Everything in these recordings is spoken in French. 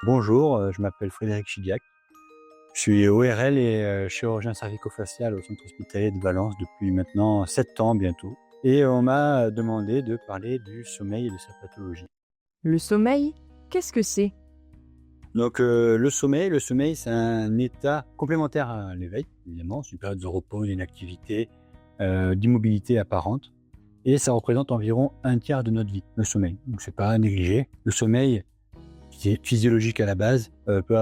Bonjour, je m'appelle Frédéric Chidiac. Je suis ORL et chirurgien cervico-facial au centre hospitalier de Valence depuis maintenant 7 ans bientôt. Et on m'a demandé de parler du sommeil et de sa pathologie. Le sommeil, qu'est-ce que c'est? Donc le sommeil c'est un état complémentaire à l'éveil, évidemment. C'est une période de repos, d'inactivité, d'immobilité apparente. Et ça représente environ un tiers de notre vie, le sommeil. Donc c'est pas à négliger. Le sommeil, qui est physiologique à la base, peut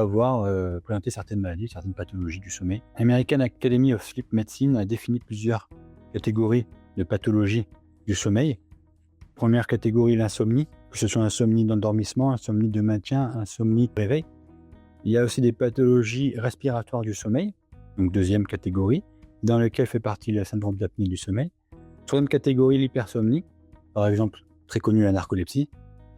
présenter certaines maladies, certaines pathologies du sommeil. American Academy of Sleep Medicine a défini plusieurs catégories de pathologies du sommeil. Première catégorie, l'insomnie, que ce soit insomnie d'endormissement, insomnie de maintien, insomnie de réveil. Il y a aussi des pathologies respiratoires du sommeil, donc deuxième catégorie, dans laquelle fait partie le syndrome d'apnée du sommeil. Troisième catégorie, l'hypersomnie, par exemple, très connue la narcolepsie,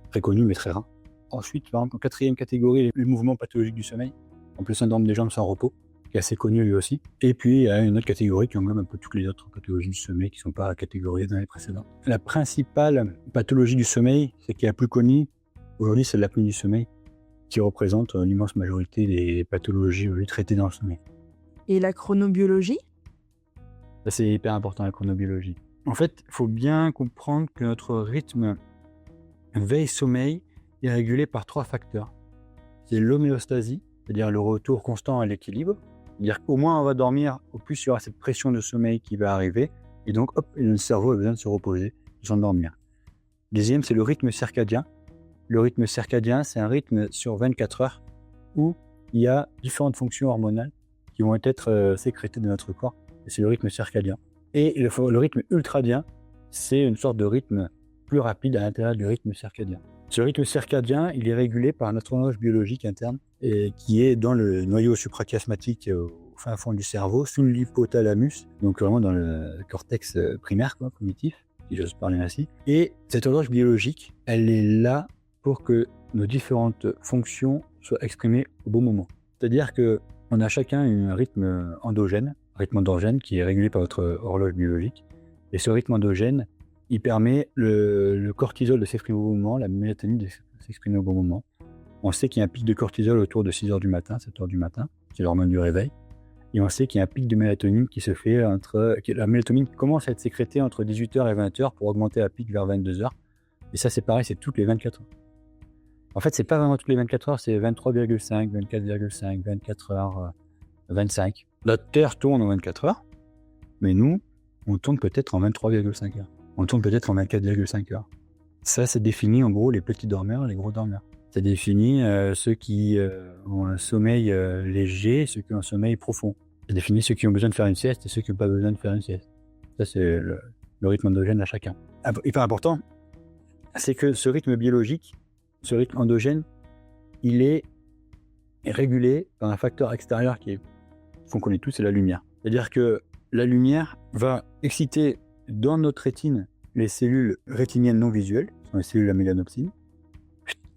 très connue mais très rare. Ensuite, par exemple, en quatrième catégorie, les mouvements pathologiques du sommeil, donc le syndrome des jambes sans repos, qui est assez connu lui aussi. Et puis, il y a une autre catégorie qui englobe un peu toutes les autres pathologies du sommeil qui ne sont pas catégorisées dans les précédentes. La principale pathologie du sommeil, c'est qui est la plus connue aujourd'hui, c'est l'apnée du sommeil, qui représente l'immense majorité des pathologies traitées dans le sommeil. Et la chronobiologie? Ça, c'est hyper important, la chronobiologie. En fait, il faut bien comprendre que notre rythme veille-sommeil est régulé par 3 facteurs. C'est l'homéostasie, c'est-à-dire le retour constant à l'équilibre. C'est-à-dire qu'au moins on va dormir, au plus il y aura cette pression de sommeil qui va arriver. Et donc, hop, le cerveau a besoin de se reposer, de s'endormir. Deuxième, c'est le rythme circadien. Le rythme circadien, c'est un rythme sur 24 heures où il y a différentes fonctions hormonales qui vont être sécrétées de notre corps. Et c'est le rythme circadien. Et le rythme ultradien, c'est une sorte de rythme plus rapide à l'intérieur du rythme circadien. Ce rythme circadien, il est régulé par notre horloge biologique interne et qui est dans le noyau suprachiasmatique au fin fond du cerveau, sous l'hypothalamus, donc vraiment dans le cortex primaire, primitif, si j'ose parler ainsi. Et cette horloge biologique, elle est là pour que nos différentes fonctions soient exprimées au bon moment. C'est-à-dire qu'on a chacun un rythme endogène qui est régulé par notre horloge biologique. Et ce rythme endogène, il permet le cortisol de s'exprimer au bon moment, la mélatonine de s'exprimer au bon moment. On sait qu'il y a un pic de cortisol autour de 6h du matin, 7h du matin, c'est l'hormone du réveil. Et on sait qu'il y a un pic de mélatonine qui se fait la mélatonine commence à être sécrétée entre 18h et 20h pour augmenter à pic vers 22h. Et ça, c'est pareil, c'est toutes les 24 heures. En fait, c'est pas vraiment toutes les 24 heures, c'est 23,5, 24,5, 24 heures, 25. La Terre tourne en 24 heures, mais nous, on tourne peut-être en 23,5 heures. On tourne peut-être en 24,5 heures. Ça définit en gros les petits dormeurs, les gros dormeurs. Ça définit ceux qui ont un sommeil léger, ceux qui ont un sommeil profond. Ça définit ceux qui ont besoin de faire une sieste et ceux qui n'ont pas besoin de faire une sieste. Ça, c'est le rythme endogène à chacun. Hyper important, c'est que ce rythme biologique, ce rythme endogène, il est régulé par un facteur extérieur qu'on connaît tous, c'est la lumière. C'est-à-dire que la lumière va exciter dans notre rétine les cellules rétiniennes non visuelles, ce sont les cellules à mélanopsine.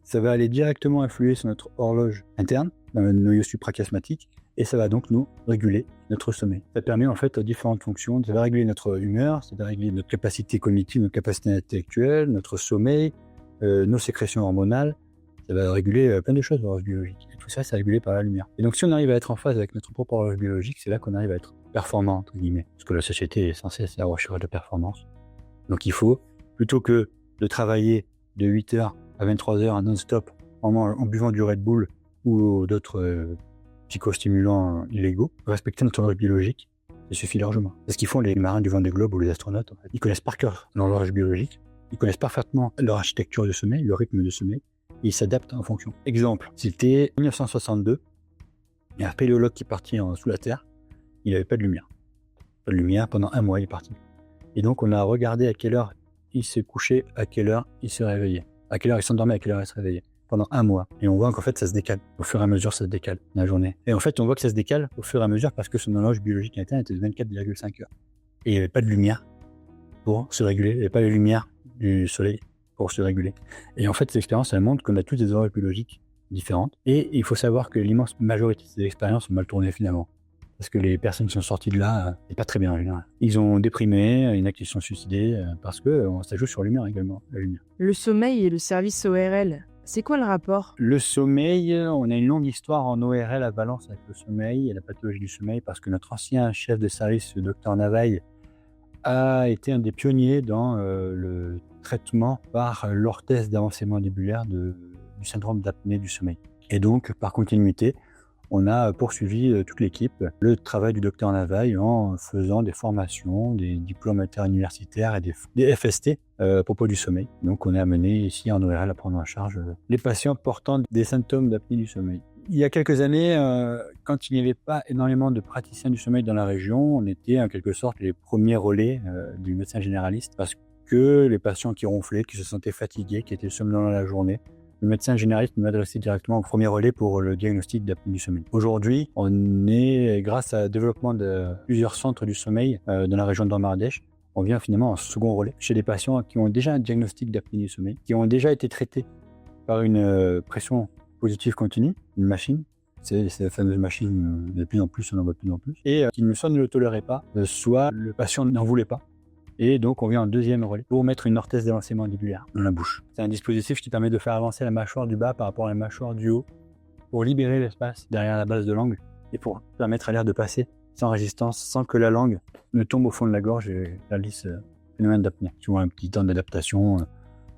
Ça va aller directement influer sur notre horloge interne, dans le noyau suprachiasmatique, et ça va donc nous réguler notre sommeil. Ça permet en fait différentes fonctions. Ça va réguler notre humeur, ça va réguler notre capacité cognitive, notre capacité intellectuelle, notre sommeil, nos sécrétions hormonales. Ça va réguler plein de choses, l'horloge biologique. Et tout ça, c'est régulé par la lumière. Et donc, si on arrive à être en phase avec notre propre horloge biologique, c'est là qu'on arrive à être performant, entre guillemets. Parce que la société est censée être la recherche de performance. Donc, il faut, plutôt que de travailler de 8h à 23h non-stop en buvant du Red Bull ou d'autres psychostimulants illégaux, respecter notre horloge biologique, ça suffit largement. C'est ce qu'ils font les marins du Vendée Globe ou les astronautes. En fait. Ils connaissent par cœur l'horloge biologique, ils connaissent parfaitement leur architecture de sommeil, leur rythme de sommeil, et ils s'adaptent en fonction. Exemple, c'était 1962, il y a un spéléologue qui est parti sous la Terre, il n'avait pas de lumière. Pas de lumière, pendant 1 mois il est parti. Et donc on a regardé à quelle heure il se couchait, à quelle heure il se réveillait, à quelle heure il s'endormait, à quelle heure il se réveillait, pendant 1 mois. Et on voit qu'en fait ça se décale, au fur et à mesure ça se décale, la journée. Et en fait on voit que ça se décale au fur et à mesure parce que son horloge biologique interne était de 24,5 heures. Et il n'y avait pas de lumière pour se réguler, il n'y avait pas de lumière du soleil pour se réguler. Et en fait, cette expérience, elle montre qu'on a toutes des horloges biologiques différentes. Et il faut savoir que l'immense majorité de ces expériences ont mal tourné finalement. Parce que les personnes qui sont sorties de là, c'est pas très bien en général. Ils ont déprimé, il y en a qui se sont suicidés, parce que ça joue sur l'humeur également, la lumière. Le sommeil et le service ORL, C'est quoi le rapport? Le sommeil, on a une longue histoire en ORL à Valence avec le sommeil et la pathologie du sommeil parce que notre ancien chef de service, le docteur Navaille, a été un des pionniers dans le traitement par l'orthèse d'avancée mandibulaire du syndrome d'apnée du sommeil. Et donc, par continuité, on a poursuivi toute l'équipe le travail du docteur Navaille en faisant des formations, des diplômes interuniversitaires et des FST à propos du sommeil. Donc, on est amené ici en ORL à prendre en charge les patients portant des symptômes d'apnée du sommeil. Il y a quelques années, quand il n'y avait pas énormément de praticiens du sommeil dans la région, on était en quelque sorte les premiers relais du médecin généraliste parce que les patients qui ronflaient, qui se sentaient fatigués, qui étaient somnolents la journée, le médecin généraliste nous adressait directement au premier relais pour le diagnostic d'apnée du sommeil. Aujourd'hui, on est, grâce au développement de plusieurs centres du sommeil dans la région de Ardèche, on vient finalement en second relais chez des patients qui ont déjà un diagnostic d'apnée du sommeil, qui ont déjà été traités par une pression positive continue, une machine. C'est la fameuse machine, de plus en plus, on en voit de plus en plus, et qui soit ne le tolérait pas, soit le patient n'en voulait pas. Et donc, on vient en deuxième relais pour mettre une orthèse d'avancée mandibulaire dans la bouche. C'est un dispositif qui permet de faire avancer la mâchoire du bas par rapport à la mâchoire du haut pour libérer l'espace derrière la base de langue et pour permettre à l'air de passer sans résistance, sans que la langue ne tombe au fond de la gorge et réalise phénomène d'apnée. Tu vois, un petit temps d'adaptation,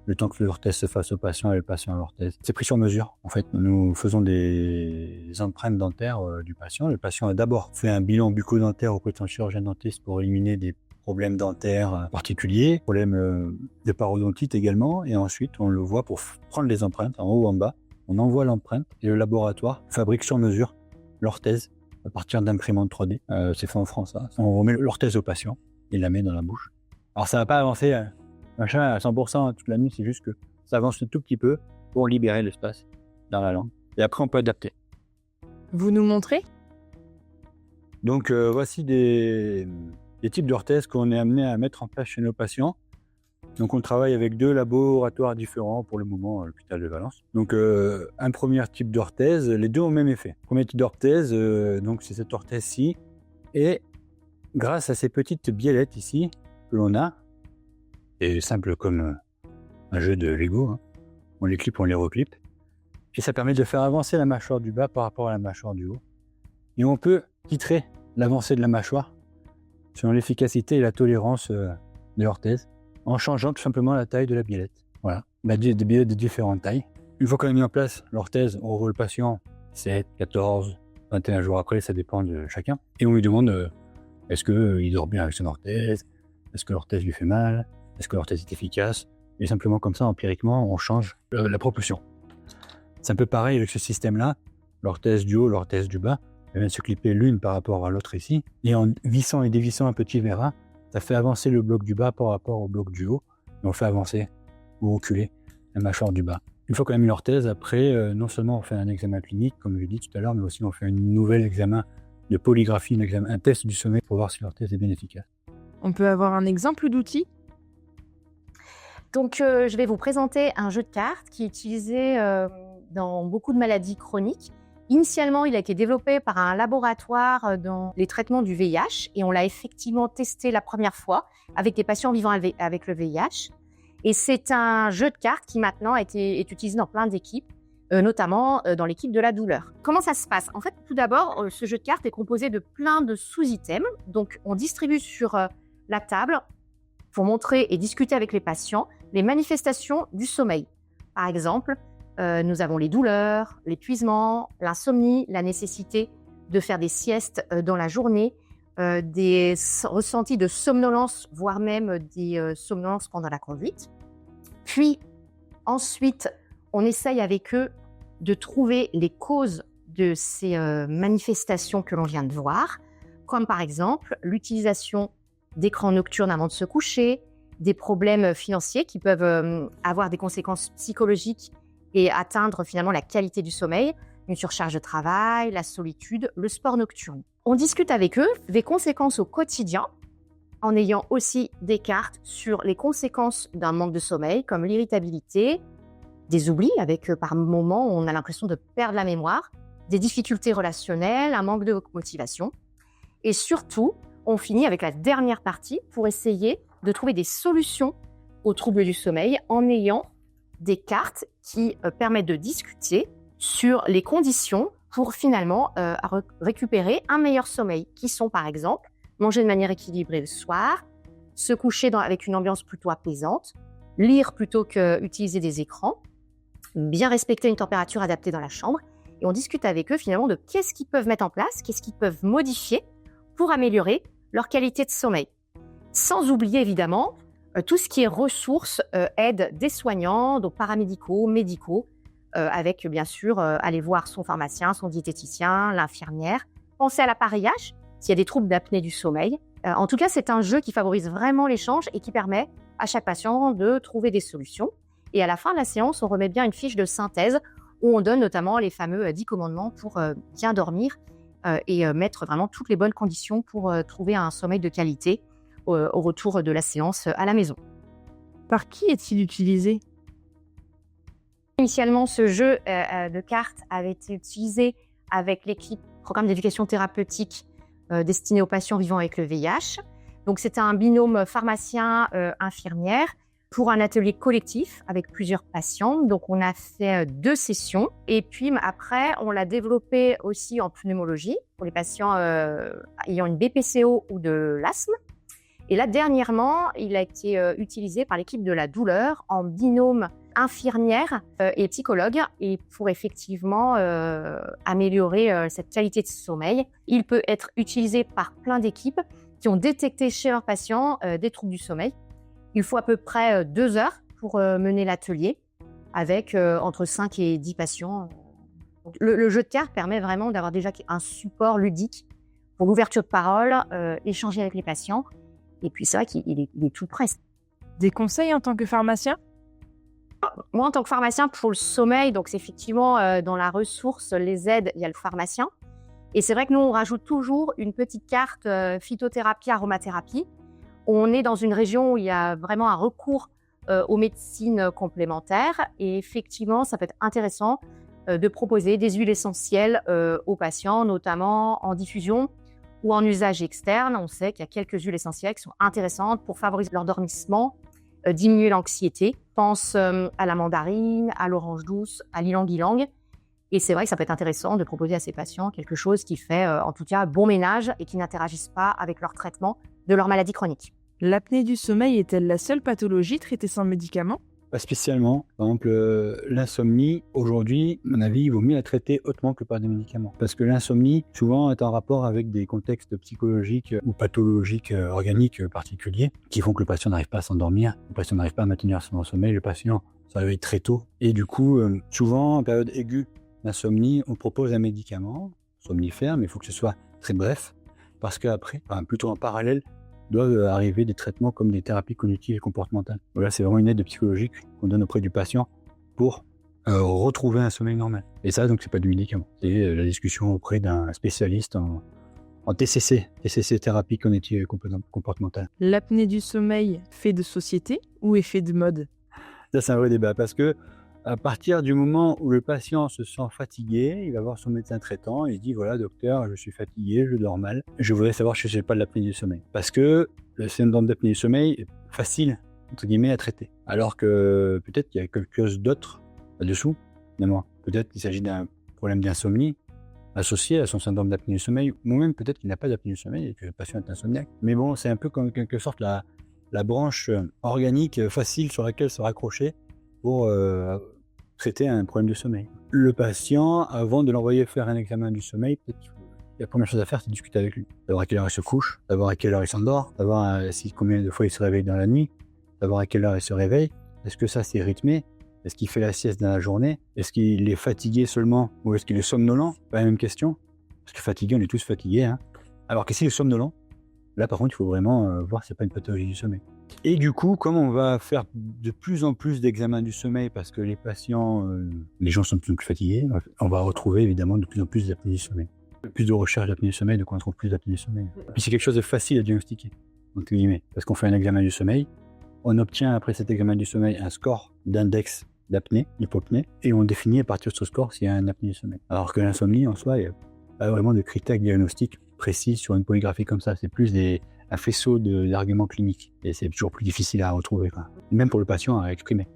le temps que l'orthèse se fasse au patient et le patient à l'orthèse. C'est pris sur mesure. En fait, nous faisons des empreintes dentaires du patient. Le patient a d'abord fait un bilan bucco-dentaire auprès de son chirurgien dentiste pour éliminer des problèmes dentaires particuliers, problèmes de parodontite également, et ensuite on le voit pour prendre les empreintes en haut ou en bas. On envoie l'empreinte et le laboratoire fabrique sur mesure l'orthèse à partir d'imprimantes 3D. C'est fait en France, ça. On remet l'orthèse au patient et la met dans la bouche. Alors ça va pas avancer à 100% toute la nuit, c'est juste que ça avance un tout petit peu pour libérer l'espace dans la langue. Et après on peut adapter. Vous nous montrez? Donc voici des types d'orthèses qu'on est amené à mettre en place chez nos patients. Donc on travaille avec 2 laboratoires différents pour le moment à l'hôpital de Valence. Donc un premier type d'orthèse, les deux ont le même effet. Premier type d'orthèse, donc c'est cette orthèse-ci. Et grâce à ces petites biellettes ici que l'on a, c'est simple comme un jeu de Lego, hein. On les clip, on les reclipe. Et ça permet de faire avancer la mâchoire du bas par rapport à la mâchoire du haut. Et on peut titrer l'avancée de la mâchoire selon l'efficacité et la tolérance de l'orthèse, en changeant tout simplement la taille de la biellette. Voilà, des biellettes de différentes tailles. Une fois qu'on a mis en place l'orthèse, on revoit le patient 7, 14, 21 jours après, ça dépend de chacun. Et on lui demande est-ce qu'il dort bien avec son orthèse, est-ce que l'orthèse lui fait mal, est-ce que l'orthèse est efficace. Et simplement comme ça, empiriquement, on change la propulsion. C'est un peu pareil avec ce système-là, l'orthèse du haut, l'orthèse du bas. Elle vient de se clipper l'une par rapport à l'autre ici. Et en vissant et dévissant un petit verra, ça fait avancer le bloc du bas par rapport au bloc du haut. Et on fait avancer ou reculer la mâchoire du bas. Une fois qu'on a mis l'orthèse, après, non seulement on fait un examen clinique, comme je l'ai dit tout à l'heure, mais aussi on fait un nouvel examen de polygraphie, un test du sommeil pour voir si l'orthèse est bien efficace. On peut avoir un exemple d'outil? Donc, je vais vous présenter un jeu de cartes qui est utilisé dans beaucoup de maladies chroniques. Initialement, il a été développé par un laboratoire dans les traitements du VIH et on l'a effectivement testé la première fois avec des patients vivant avec le VIH. Et c'est un jeu de cartes qui maintenant est utilisé dans plein d'équipes, notamment dans l'équipe de la douleur. Comment ça se passe? En fait, tout d'abord, ce jeu de cartes est composé de plein de sous-items. Donc, on distribue sur la table pour montrer et discuter avec les patients les manifestations du sommeil. Par exemple, nous avons les douleurs, l'épuisement, l'insomnie, la nécessité de faire des siestes dans la journée, des ressentis de somnolence, voire même des somnolences pendant la conduite. Puis, ensuite, on essaye avec eux de trouver les causes de ces manifestations que l'on vient de voir, comme par exemple l'utilisation d'écrans nocturnes avant de se coucher, des problèmes financiers qui peuvent avoir des conséquences psychologiques et atteindre finalement la qualité du sommeil, une surcharge de travail, la solitude, le sport nocturne. On discute avec eux des conséquences au quotidien, en ayant aussi des cartes sur les conséquences d'un manque de sommeil, comme l'irritabilité, des oublis, avec par moments on a l'impression de perdre la mémoire, des difficultés relationnelles, un manque de motivation. Et surtout, on finit avec la dernière partie pour essayer de trouver des solutions aux troubles du sommeil en ayant des cartes qui permettent de discuter sur les conditions pour finalement récupérer un meilleur sommeil, qui sont par exemple manger de manière équilibrée le soir, se coucher avec une ambiance plutôt apaisante, lire plutôt qu'utiliser des écrans, bien respecter une température adaptée dans la chambre. Et on discute avec eux finalement de qu'est-ce qu'ils peuvent mettre en place, qu'est-ce qu'ils peuvent modifier pour améliorer leur qualité de sommeil. Sans oublier évidemment tout ce qui est ressources, aide des soignants, donc paramédicaux, médicaux, avec bien sûr aller voir son pharmacien, son diététicien, l'infirmière. Penser à l'appareillage, s'il y a des troubles d'apnée du sommeil. En tout cas, c'est un jeu qui favorise vraiment l'échange et qui permet à chaque patient de trouver des solutions. Et à la fin de la séance, on remet bien une fiche de synthèse où on donne notamment les fameux 10 commandements pour bien dormir et mettre vraiment toutes les bonnes conditions pour trouver un sommeil de qualité au retour de la séance à la maison. Par qui est-il utilisé ? Initialement, ce jeu de cartes avait été utilisé avec l'équipe programme d'éducation thérapeutique destiné aux patients vivant avec le VIH. Donc, c'était un binôme pharmacien-infirmière pour un atelier collectif avec plusieurs patients. Donc, on a fait 2 sessions. Et puis, après, on l'a développé aussi en pneumologie pour les patients ayant une BPCO ou de l'asthme. Et là, dernièrement, il a été utilisé par l'équipe de la douleur en binôme infirmière et psychologue, et pour effectivement améliorer cette qualité de sommeil. Il peut être utilisé par plein d'équipes qui ont détecté chez leurs patients des troubles du sommeil. Il faut à peu près 2 heures pour mener l'atelier avec entre 5 et 10 patients. Donc, le jeu de cartes permet vraiment d'avoir déjà un support ludique pour l'ouverture de parole, échanger avec les patients. Et puis c'est vrai qu'il est tout prêt. Des conseils en tant que pharmacien ? Moi, en tant que pharmacien, pour le sommeil, donc c'est effectivement dans la ressource, les aides, il y a le pharmacien. Et c'est vrai que nous, on rajoute toujours une petite carte phytothérapie, aromathérapie. On est dans une région où il y a vraiment un recours aux médecines complémentaires. Et effectivement, ça peut être intéressant de proposer des huiles essentielles aux patients, notamment en diffusion ou en usage externe. On sait qu'il y a quelques huiles essentielles qui sont intéressantes pour favoriser l'endormissement, diminuer l'anxiété. Pense à la mandarine, à l'orange douce, à l'ylang-ylang. Et c'est vrai que ça peut être intéressant de proposer à ces patients quelque chose qui fait, en tout cas, bon ménage et qui n'interagissent pas avec leur traitement de leur maladie chronique. L'apnée du sommeil est-elle la seule pathologie traitée sans médicaments ? Pas spécialement. Par exemple, l'insomnie, aujourd'hui, à mon avis, il vaut mieux la traiter autrement que par des médicaments. Parce que l'insomnie, souvent, est en rapport avec des contextes psychologiques ou pathologiques organiques particuliers qui font que le patient n'arrive pas à s'endormir, le patient n'arrive pas à maintenir son sommeil, le patient se réveille très tôt. Et du coup, souvent, en période aiguë d'insomnie, on propose un médicament, somnifère, mais il faut que ce soit très bref. Parce qu'après, plutôt en parallèle, doivent arriver des traitements comme des thérapies cognitives et comportementales. Voilà, c'est vraiment une aide psychologique qu'on donne auprès du patient pour retrouver un sommeil normal. Et ça, donc, c'est pas du médicament. C'est la discussion auprès d'un spécialiste en TCC, thérapie cognitive et comportementale. L'apnée du sommeil fait de société ou effet de mode ? Ça, c'est un vrai débat parce que à partir du moment où le patient se sent fatigué, il va voir son médecin traitant et il dit « Voilà, docteur, je suis fatigué, je dors mal. Je voudrais savoir si je n'ai pas de l'apnée du sommeil. » Parce que le syndrome d'apnée du sommeil est facile, entre guillemets, à traiter. Alors que peut-être qu'il y a quelque chose d'autre là-dessous. Peut-être qu'il s'agit d'un problème d'insomnie associé à son syndrome d'apnée du sommeil, ou même peut-être qu'il n'a pas d'apnée du sommeil et que le patient est insomniaque. Mais bon, c'est un peu comme en quelque sorte la branche organique facile sur laquelle se raccrocher pour traiter un problème de sommeil. Le patient, avant de l'envoyer faire un examen du sommeil, peut-être la première chose à faire, c'est de discuter avec lui. Savoir à quelle heure il se couche, savoir à quelle heure il s'endort, savoir combien de fois il se réveille dans la nuit, savoir à quelle heure il se réveille. Est-ce que ça, c'est rythmé ? Est-ce qu'il fait la sieste dans la journée ? Est-ce qu'il est fatigué seulement ? Ou est-ce qu'il est somnolent ? Pas la même question. Parce que fatigué, on est tous fatigués. Hein. Alors que s'il est somnolent, là, par contre, il faut vraiment voir si c'est pas une pathologie du sommeil. Et du coup, comme on va faire de plus en plus d'examens du sommeil parce que les patients, les gens sont de plus en plus fatigués, on va retrouver évidemment de plus en plus d'apnée du sommeil. Plus de recherche d'apnée du sommeil, donc on trouve plus d'apnée du sommeil. Et puis c'est quelque chose de facile à diagnostiquer, entre guillemets, parce qu'on fait un examen du sommeil, on obtient après cet examen du sommeil un score d'index d'apnée, hypopnée, et on définit à partir de ce score s'il y a un apnée du sommeil. Alors que l'insomnie, en soi, il n'y a pas vraiment de critères diagnostiques précis sur une polygraphie comme ça, c'est plus un faisceau d'arguments cliniques. Et c'est toujours plus difficile à retrouver, quoi. Même pour le patient à exprimer.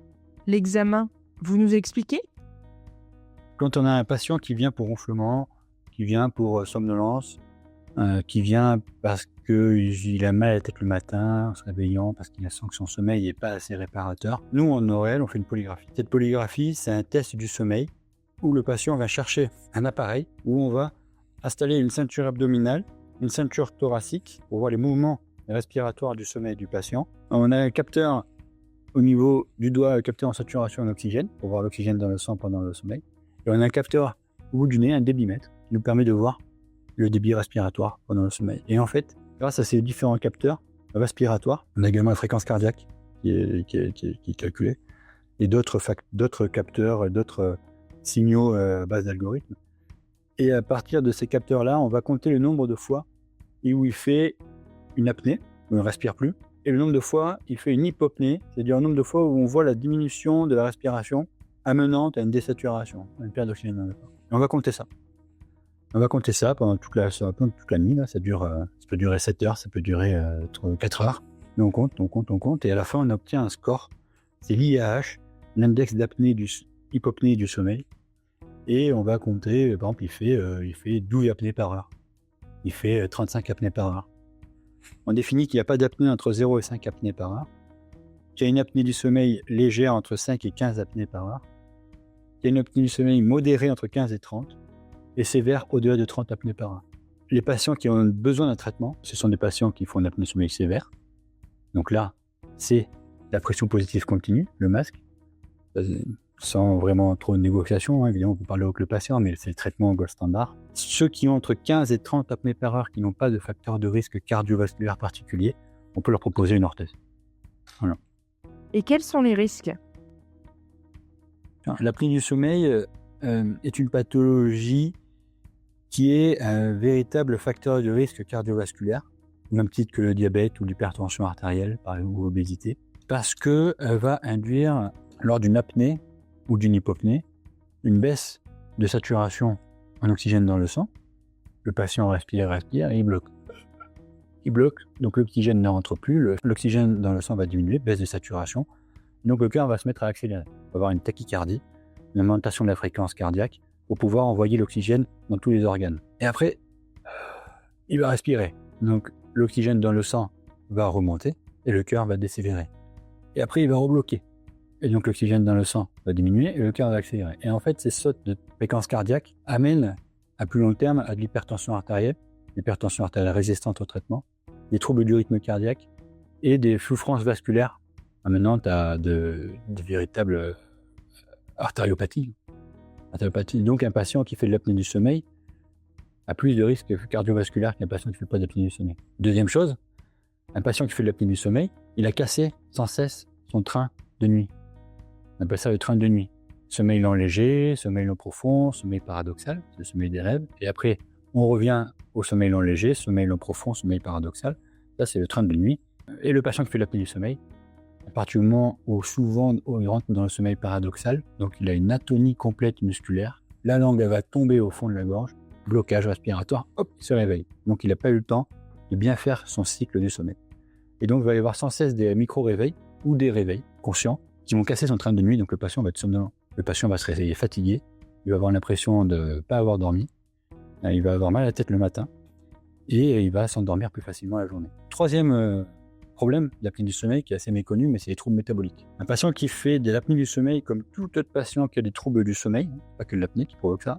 L'examen, vous nous expliquez? Quand on a un patient qui vient pour ronflement, qui vient pour somnolence, qui vient parce qu'il a mal à la tête le matin en se réveillant, parce qu'il sent que son sommeil n'est pas assez réparateur, nous, en ORL, on fait une polygraphie. Cette polygraphie, c'est un test du sommeil où le patient va chercher un appareil où on va installer une ceinture abdominale, une ceinture thoracique pour voir les mouvements respiratoires du sommeil du patient. On a un capteur au niveau du doigt, un capteur en saturation en oxygène pour voir l'oxygène dans le sang pendant le sommeil. Et on a un capteur au bout du nez, un débitmètre, qui nous permet de voir le débit respiratoire pendant le sommeil. Et en fait, grâce à ces différents capteurs respiratoires, on a également la fréquence cardiaque qui est calculée, et d'autres capteurs, d'autres signaux à base d'algorithmes. Et à partir de ces capteurs-là, on va compter le nombre de fois où il fait une apnée, où il ne respire plus, et le nombre de fois il fait une hypopnée, c'est-à-dire le nombre de fois où on voit la diminution de la respiration amenante à une désaturation, à une perte d'oxygène dans le corps. Et on va compter ça. On va compter ça pendant toute la nuit. Là. Ça peut durer 7 heures, ça peut durer 4 heures. Mais on compte. Et à la fin, on obtient un score. C'est l'IAH, l'index d'apnée hypopnée du sommeil. Et on va compter, par exemple, il fait 12 apnées par heure. Il fait 35 apnées par heure. On définit qu'il n'y a pas d'apnée entre 0 et 5 apnées par heure. Qu'il y a une apnée du sommeil légère entre 5 et 15 apnées par heure. Qu'il y a une apnée du sommeil modérée entre 15 et 30. Et sévère au-delà de 30 apnées par heure. Les patients qui ont besoin d'un traitement, ce sont des patients qui font une apnée de sommeil sévère. Donc là, c'est la pression positive continue, le masque, sans vraiment trop de négociation. Évidemment, on peut parler avec le patient, mais c'est le traitement gold standard. Ceux qui ont entre 15 et 30 apnées par heure, qui n'ont pas de facteur de risque cardiovasculaire particulier, on peut leur proposer une orthèse. Voilà. Et quels sont les risques? L'apnée du sommeil est une pathologie qui est un véritable facteur de risque cardiovasculaire, au même titre que le diabète ou l'hypertension artérielle ou l'obésité, parce qu'elle va induire, lors d'une apnée ou d'une hypopnée, une baisse de saturation en oxygène dans le sang. Le patient respire et il bloque. Il bloque, donc l'oxygène ne rentre plus, l'oxygène dans le sang va diminuer, baisse de saturation, donc le cœur va se mettre à accélérer. On va avoir une tachycardie, une augmentation de la fréquence cardiaque, pour pouvoir envoyer l'oxygène dans tous les organes. Et après, il va respirer. Donc l'oxygène dans le sang va remonter et le cœur va décélérer. Et après, il va rebloquer. Et donc l'oxygène dans le sang va diminuer et le cœur va accélérer. Et en fait, ces sautes de fréquence cardiaque amènent à plus long terme à de l'hypertension artérielle résistante au traitement, des troubles du rythme cardiaque et des souffrances vasculaires amenant à de véritables artériopathies. Donc un patient qui fait de l'apnée du sommeil a plus de risques cardiovasculaires qu'un patient qui ne fait pas d'apnée du sommeil. Deuxième chose, un patient qui fait de l'apnée du sommeil, il a cassé sans cesse son train de nuit. On appelle ça le train de nuit. Sommeil lent léger, sommeil lent profond, sommeil paradoxal, c'est le sommeil des rêves. Et après, on revient au sommeil lent léger, sommeil lent profond, sommeil paradoxal. Ça, c'est le train de nuit. Et le patient qui fait de l'apnée du sommeil, à partir du moment où souvent il rentre dans le sommeil paradoxal, donc il a une atonie complète musculaire, la langue elle va tomber au fond de la gorge, blocage respiratoire, hop, il se réveille. Donc il n'a pas eu le temps de bien faire son cycle du sommeil. Et donc il va y avoir sans cesse des micro-réveils ou des réveils conscients qui vont casser son train de nuit, donc le patient va être somnolent. Le patient va se réveiller fatigué, il va avoir l'impression de ne pas avoir dormi, il va avoir mal à la tête le matin et il va s'endormir plus facilement la journée. Troisième problème de l'apnée du sommeil qui est assez méconnu, mais c'est les troubles métaboliques. Un patient qui fait de l'apnée du sommeil, comme tout autre patient qui a des troubles du sommeil, pas que l'apnée qui provoque ça,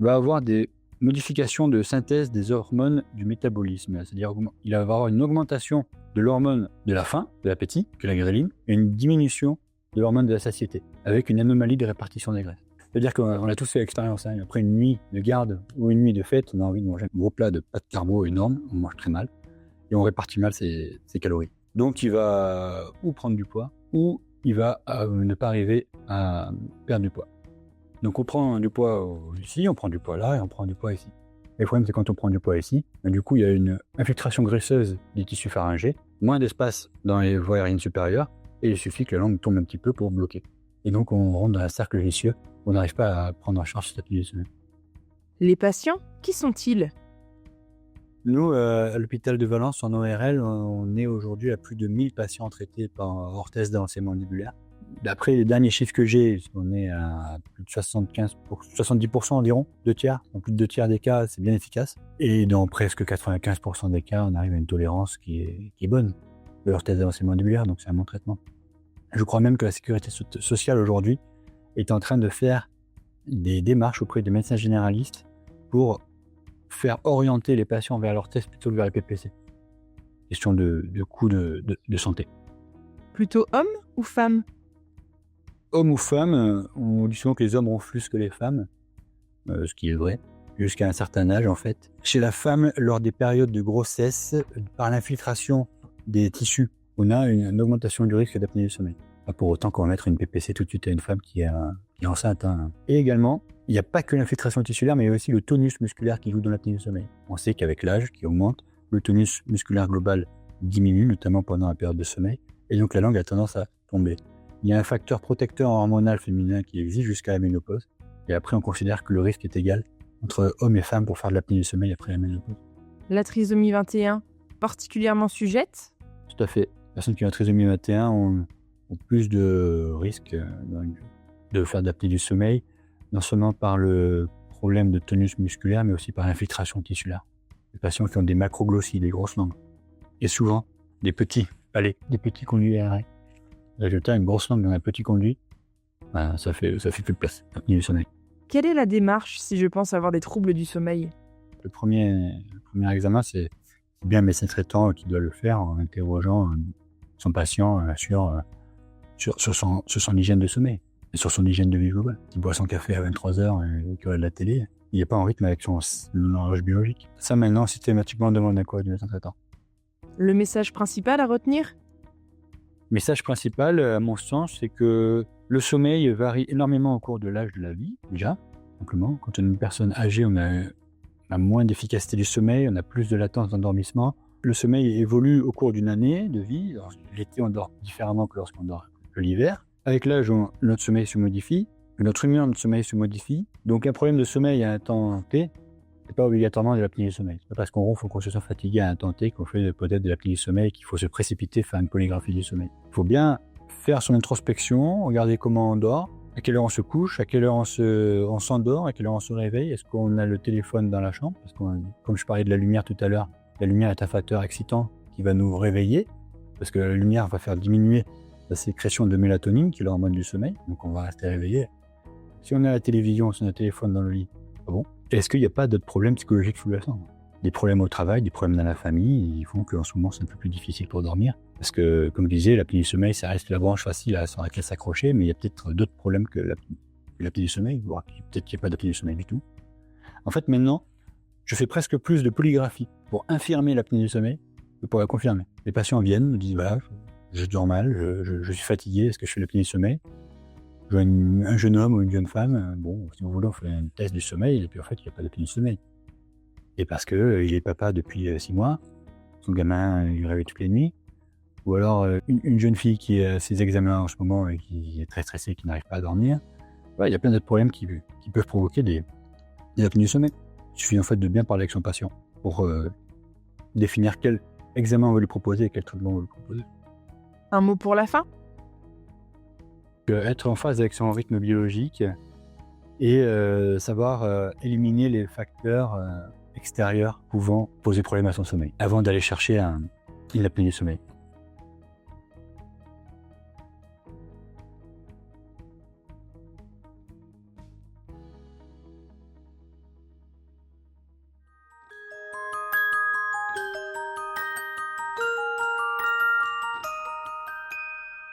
va avoir des modifications de synthèse des hormones du métabolisme. C'est-à-dire qu'il va avoir une augmentation de l'hormone de la faim, de l'appétit, que la gréline, et une diminution de l'hormone de la satiété, avec une anomalie de répartition des graisses. C'est-à-dire qu'on a tous fait l'expérience. Après une nuit de garde ou une nuit de fête, on a envie de manger un gros plat de pâtes carbo énorme, on mange très mal, et on répartit mal ses calories. Donc il va ou prendre du poids, ou il va ne pas arriver à perdre du poids. Donc on prend du poids ici, on prend du poids là, et on prend du poids ici. Et le problème c'est quand on prend du poids ici, du coup il y a une infiltration graisseuse des tissus pharyngés, moins d'espace dans les voies aériennes supérieures, et il suffit que la langue tombe un petit peu pour bloquer. Et donc on rentre dans un cercle vicieux, on n'arrive pas à prendre en charge cette apnée du sommeil. Les patients, qui sont-ils? Nous, à l'hôpital de Valence, en ORL, on est aujourd'hui à plus de 1000 patients traités par orthèse d'avancée mandibulaire. D'après les derniers chiffres que j'ai, on est à plus de 70% environ, 2 tiers. Dans plus de 2 tiers des cas, c'est bien efficace. Et dans presque 95% des cas, on arrive à une tolérance qui est bonne. Leur thèse d'avancée mandibulaire, donc c'est un bon traitement. Je crois même que la sécurité sociale aujourd'hui est en train de faire des démarches auprès des médecins généralistes pour faire orienter les patients vers leur thèse plutôt que vers les PPC. Question de coût de santé. Plutôt homme ou femme? Homme ou femme, on dit souvent que les hommes ont plus que les femmes, ce qui est vrai, jusqu'à un certain âge en fait. Chez la femme, lors des périodes de grossesse, par l'infiltration des tissus, on a une augmentation du risque d'apnée du sommeil. Pas pour autant qu'on va mettre une PPC tout de suite à une femme qui est enceinte. Et également, il n'y a pas que l'infiltration tissulaire, mais il y a aussi le tonus musculaire qui joue dans l'apnée du sommeil. On sait qu'avec l'âge qui augmente, le tonus musculaire global diminue, notamment pendant la période de sommeil, et donc la langue a tendance à tomber. Il y a un facteur protecteur hormonal féminin qui existe jusqu'à la ménopause, et après on considère que le risque est égal entre hommes et femmes pour faire de l'apnée du sommeil après la ménopause. La trisomie 21, particulièrement sujette? Tout à fait. Les personnes qui ont la trisomie 21 ont plus de risques de faire de l'apnée du sommeil, non seulement par le problème de tonus musculaire, mais aussi par l'infiltration tissulaire. Les patients qui ont des macroglossies, des grosses langues, et souvent des petits palais, des petits conduits aérés. Résultat, une grosse langue dans un petit conduit, ça fait plus de place, l'apnée du sommeil. Quelle est la démarche si je pense avoir des troubles du sommeil? Le premier examen, c'est bien un médecin traitant qui doit le faire en interrogeant son patient sur son hygiène de sommeil et sur son hygiène de vie globale. Il boit son café à 23h et qu'il regarde la télé, il n'est pas en rythme avec son horloge biologique. Ça, maintenant, systématiquement, on demande à quoi du médecin traitant. Le message principal à retenir? Le message principal, à mon sens, c'est que le sommeil varie énormément au cours de l'âge de la vie, déjà, simplement. Quand on est une personne âgée, on a moins d'efficacité du sommeil, on a plus de latence d'endormissement. Le sommeil évolue au cours d'une année de vie. Alors, l'été, on dort différemment que lorsqu'on dort l'hiver. Avec l'âge, notre sommeil se modifie, notre humeur, notre sommeil se modifie. Donc, un problème de sommeil à un temps T, c'est pas obligatoirement de l'apnée du sommeil. C'est pas parce qu'on ronfle ou qu'on se sent fatigué à un temps T qu'on fait peut-être de l'apnée du sommeil qu'il faut se précipiter faire une polygraphie du sommeil. Il faut bien faire son introspection, regarder comment on dort, à quelle heure on se couche, à quelle heure on s'endort, à quelle heure on se réveille. Est-ce qu'on a le téléphone dans la chambre? Parce que, comme je parlais de la lumière tout à l'heure, la lumière est un facteur excitant qui va nous réveiller, parce que la lumière va faire diminuer la sécrétion de mélatonine, qui est l'hormone du sommeil, donc on va rester réveillé. Si on a la télévision, si on a le téléphone dans le lit, ah bon? Est-ce qu'il n'y a pas d'autres problèmes psychologiques sous-jacents? Des problèmes au travail, des problèmes dans la famille, ils font qu'en ce moment c'est un peu plus difficile pour dormir. Parce que, comme je disais, l'apnée du sommeil, ça reste la branche facile sur laquelle s'accrocher, mais il y a peut-être d'autres problèmes que l'apnée du sommeil, voire peut-être qu'il n'y a pas d'apnée du sommeil du tout. En fait, maintenant, je fais presque plus de polygraphie pour infirmer l'apnée du sommeil que pour la confirmer. Les patients viennent, me disent, voilà, je dors mal, je suis fatigué, est-ce que je fais l'apnée du sommeil? Je vois un jeune homme ou une jeune femme, bon, si vous voulez, on fait un test du sommeil, et puis en fait, il n'y a pas d'apnée du sommeil. Et parce qu'il est papa depuis 6 mois, son gamin, il réveille toutes les nuits, ou alors une jeune fille qui a ses examens en ce moment et qui est très stressée, qui n'arrive pas à dormir. Ouais, il y a plein d'autres problèmes qui peuvent provoquer des apnées du sommeil. Il suffit en fait de bien parler avec son patient pour définir quel examen on va lui proposer et quel traitement on va lui proposer. Un mot pour la fin? Être en phase avec son rythme biologique et savoir éliminer les facteurs extérieurs pouvant poser problème à son sommeil avant d'aller chercher une apnée du sommeil.